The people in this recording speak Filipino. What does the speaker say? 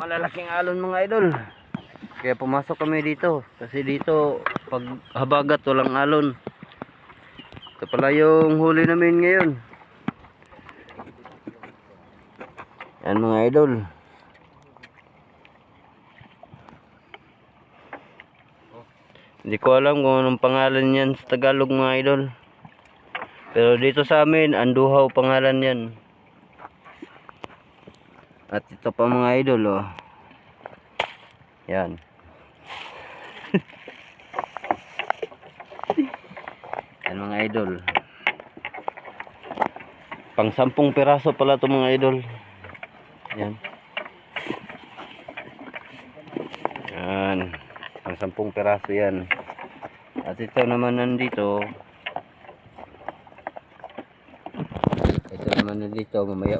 malalaking alon mga idol. Kaya pumasok kami dito kasi dito pag habagat walang alon. Ito pala yung huli namin ngayon. Yan mga idol. Hindi ko alam kung anong pangalan yan sa Tagalog mga idol. Pero dito sa amin, anduhaw pangalan yan. At ito pa mga idol, oh. Yan. Yan mga idol. Pang 10 piraso pala ito mga idol. Yan. Yan. Pang 10 piraso yan. At ito naman nandito. Ito naman nandito. Mamaya